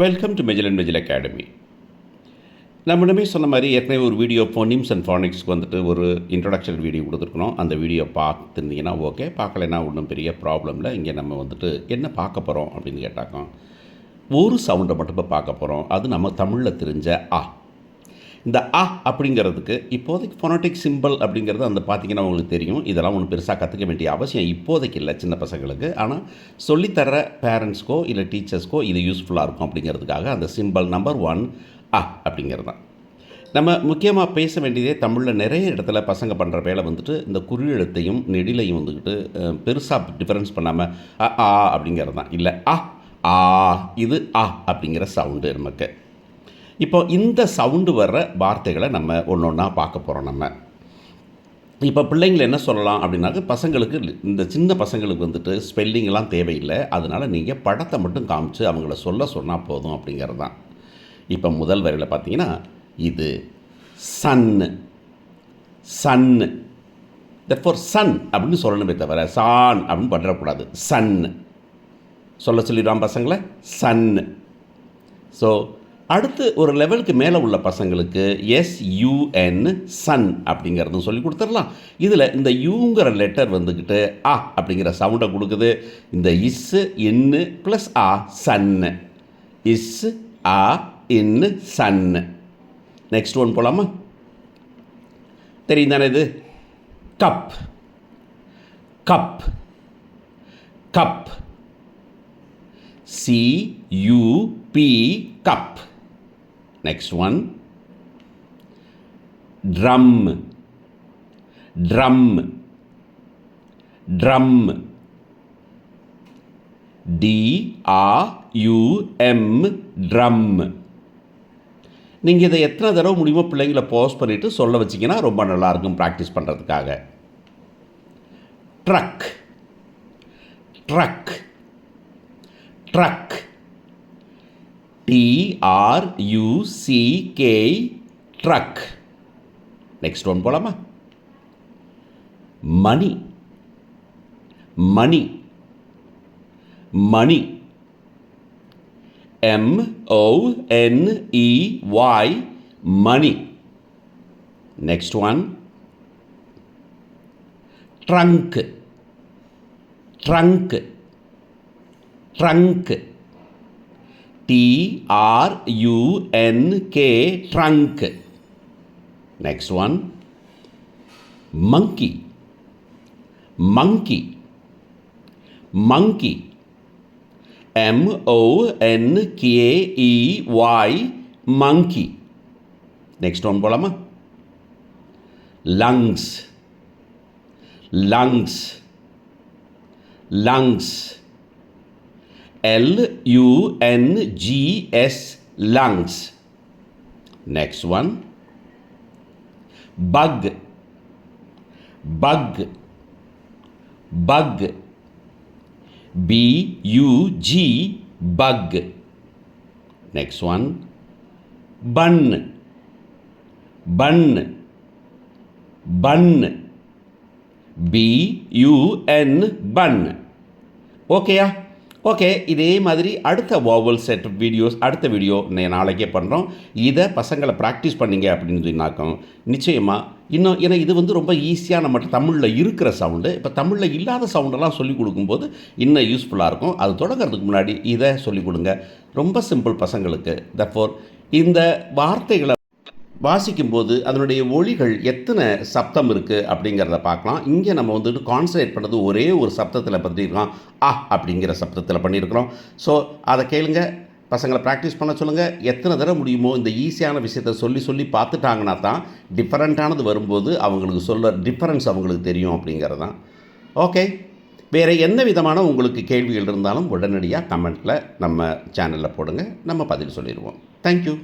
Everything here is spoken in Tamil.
வெல்கம் டு மெஜல் அண்ட் மெஜல் அகாடமி. நம்மிடமே சொன்ன மாதிரி ஏற்கனவே ஒரு வீடியோ ஃபோனிம்ஸ் அண்ட் ஃபானிக்ஸ்க்கு வந்துட்டு ஒரு இன்ட்ரொடக்ஷன் வீடியோ கொடுத்துருக்கணும். அந்த வீடியோ பார்த்துருந்தீங்கன்னா ஓகே, பார்க்கலைன்னா ஒன்றும் பெரிய ப்ராப்ளம் இல்லை. இங்கே நம்ம வந்துட்டு என்ன பார்க்க போகிறோம் அப்படின்னு கேட்டாக்கோ, ஒரு சவுண்டை மட்டும் இப்போ பார்க்க போகிறோம். அது நம்ம தமிழில் தெரிஞ்ச ஆ. இந்த ஆ அப்படிங்கிறதுக்கு இப்போதைக்கு ஃபோனட்டிக் சிம்பிள் அப்படிங்கிறது அந்த பார்த்திங்கன்னா உங்களுக்கு தெரியும். இதெல்லாம் ஒன்று பெருசாக கற்றுக்க வேண்டிய அவசியம் இப்போதைக்கு இல்லை சின்ன பசங்களுக்கு. ஆனால் சொல்லித்தர பேரண்ட்ஸ்க்கோ இல்லை டீச்சர்ஸ்க்கோ இது யூஸ்ஃபுல்லாக இருக்கும் அப்படிங்கிறதுக்காக அந்த சிம்பிள் நம்பர் 1 ஆ அப்படிங்கிறது தான். நம்ம முக்கியமாக பேச வேண்டியதே தமிழில் நிறைய இடத்துல பசங்க பண்ணுற வேலை வந்துட்டு இந்த குறியெழுத்தையும் நெடிலையும் வந்துக்கிட்டு பெருசாக டிஃப்ரென்ஸ் பண்ணாமல் ஆ அப்படிங்கிறது தான். இல்லை ஆ இது ஆ அப்படிங்கிற சவுண்டு நமக்கு. இப்போ இந்த சவுண்டு வர்ற வார்த்தைகளை நம்ம ஒன்று ஒன்றா பார்க்க போகிறோம். நம்ம இப்போ பிள்ளைங்களை என்ன சொல்லலாம் அப்படின்னாக்க, பசங்களுக்கு இந்த சின்ன பசங்களுக்கு வந்துட்டு ஸ்பெல்லிங்கெல்லாம் தேவையில்லை. அதனால் நீங்கள் படத்தை மட்டும் காமிச்சு அவங்கள சொன்னால் போதும் அப்படிங்கிறது தான். இப்போ முதல் வரையில் பார்த்தீங்கன்னா, இது சன்னு சன்னு தட்ஃபார் சன் அப்படின்னு சொல்லணுமே தவிர சான் அப்படின்னு பண்ணுறக்கூடாது. சன்னு சொல்லிடுவான் பசங்களை, சன்னு. ஸோ அடுத்து ஒரு லெவலுக்கு மேலே உள்ள பசங்களுக்கு SUN சன் அப்படிங்கிறதும் சொல்லி கொடுத்துடலாம். இதில் இந்த யூங்கிற லெட்டர் வந்துக்கிட்டு ஆ அப்படிங்கிற சவுண்டை கொடுக்குது. இந்த இஸ்ஸு இன்னு ப்ளஸ் ஆ சன்னு, இஸ் ஆ இன்னு சன்னு. நெக்ஸ்ட் ஒன் போகலாமா? தெரியும் தானே இது? Cup cup cup CUP cup. Next one, drum drum drum DRUM drum. நீங்கள் இதை எத்தனை தடவை முடியுமோ பிள்ளைங்களை பாஸ் பண்ணிவிட்டு சொல்ல வச்சிங்கன்னா ரொம்ப நல்லாயிருக்கும் ப்ராக்டிஸ் பண்ணுறதுக்காக. Truck truck truck TRUCK truck. Next one போலாமா? Money money money MONEY money. Next one trunk trunk trunk TRUNK trunk. Next one, monkey monkey monkey MONKEY monkey. Next one போலாமா? lungs lungs lungs LUNGS lungs. Next one, bug bug bug BUG bug. Next one, bun bun bun BUN bun. ஓகேயா? ஓகே, இதே மாதிரி அடுத்த வாவல் செட் வீடியோஸ் அடுத்த வீடியோ நாளைக்கே பண்ணுறோம். இதை பசங்களை ப்ராக்டிஸ் பண்ணிங்க அப்படின்னு சொன்னாக்கோ நிச்சயமாக இன்னும், ஏன்னா இது வந்து ரொம்ப ஈஸியாக நம்ம தமிழில் இருக்கிற சவுண்டு. இப்போ தமிழில் இல்லாத சவுண்டெல்லாம் சொல்லிக் கொடுக்கும்போது இன்னும் யூஸ்ஃபுல்லாக இருக்கும். அது தொடங்கிறதுக்கு முன்னாடி இதை சொல்லிக் கொடுங்க. ரொம்ப சிம்பிள் பசங்களுக்கு. தட்ஃபோர் இந்த வார்த்தைகளை வாசிக்கும்போது அதனுடைய ஒலிகள் எத்தனை சப்தம் இருக்குது அப்படிங்கிறத பார்க்கலாம். இங்கே நம்ம வந்துட்டு கான்சன்ட்ரேட் பண்ணது ஒரே ஒரு சப்தத்தில் பண்ணியிருக்கோம், அப்படிங்கிற சப்தத்தில் பண்ணியிருக்கிறோம். ஸோ அதை கேளுங்க, பசங்களை ப்ராக்டிஸ் பண்ண சொல்லுங்கள். எத்தனை தடவை முடியுமோ இந்த ஈஸியான விஷயத்தை சொல்லி பார்த்துட்டாங்கன்னா தான் டிஃப்ரெண்ட்டானது வரும்போது அவங்களுக்கு சொல்ல டிஃப்ரென்ஸ் அவங்களுக்கு தெரியும் அப்படிங்கிறது தான். ஓகே, வேறு என்ன விதமான உங்களுக்கு கேள்விகள் இருந்தாலும் உடனடியாக கமெண்ட்டில் நம்ம சேனலில் போடுங்க, நம்ம பதில் சொல்லிடுவோம். தேங்க்யூ.